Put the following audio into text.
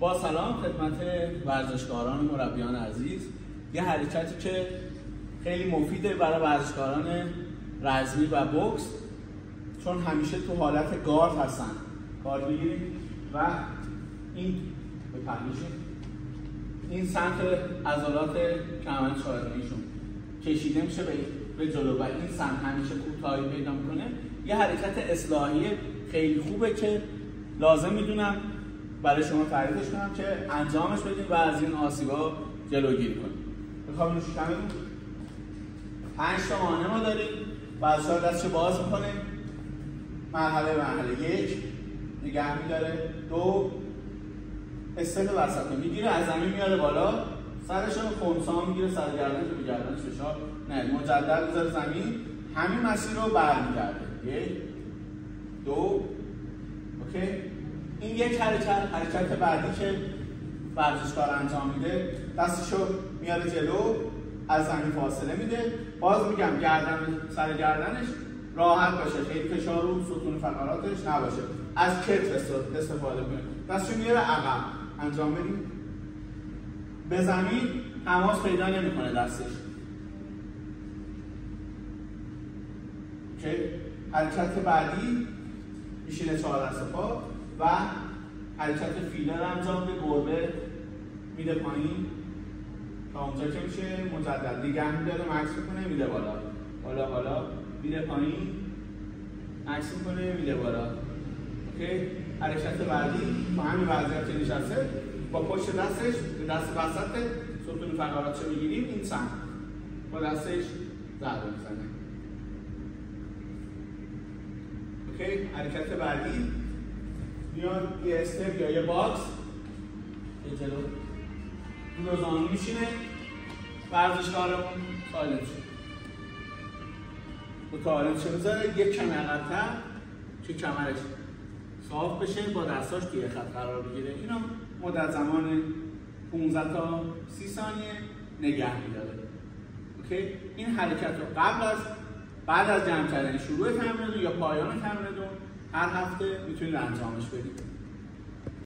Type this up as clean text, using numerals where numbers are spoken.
با سلام خدمت ورزشکاران و مربیان عزیز. یه حرکتی که خیلی مفیده برای ورزشکاران رزمی و بوکس، چون همیشه تو حالت گارد هستن. گارد بگیریم و این بپرمیشیم، این سمت عضلات کمربند شاهدانیشون کشیده میشه به جلو و این سمت همیشه کوتاهی پیدا میکنه. یه حرکت اصلاحی خیلی خوبه که لازم میدونم برای شما تعریفش کنم که انجامش بدین و از این آسیبا جلوگیری کنیم. بخوام روش کمتون 5 تا مانع ما داریم. بچه‌ها دستشو باز میکنه، مرحله 1 نگه میداره، 2 استل وسط میگیره، از زمین میاره بالا، سرش رو خمسا میگیره، سر گردنش رو به گردنش فشار نه، مجدد میذاره زمین، همین مسیر رو برمیگرده. 1 2 اوکی. این یک حرکت بعدی که ورزشکار انجام میده، دستشو میاره جلو، از زمین فاصله میده. باز میگم سر گردنش راحت باشه، خیلی فشار رو ستون فقراتش نباشه. از کتف استفاده کنه، دستشو میاره عقب، انجام بدیم. به زمین تماس پیدا نمیکنه دستش. اوکی. حرکت بعدی میشینه 4 دست پا و حرکت فیلر انجام به گربه میده پایین تا اونجا که میشه مجدد نگه میداره، مکس میکنه، میده بالا بالا بالا، میده پایین، مکس میکنه، میده بالا. اوکی. حرکت بعدی با همین وضعیت که نشسته، با پشت دستش به دست وسط ستون فقراتشو میگیریم این سمت، با دستش ضربه میزنه. اوکی. حرکت بعدی میاد یه استپ یا یه باکس یه جلو دو زانو میشینه، ورزشکارمون سالم شد متعالم شه بذاره یک کم عقب‌تر که کمرش صاف بشه، با دستاش توی خط قرار بگیره. اینو مدت زمان 15 تا 30 ثانیه نگه میداره. اوکی. این حرکت رو بعد از جمع کردن شروع تمرین یا پایان تمرین هر هفته میتونید انجامش بدید.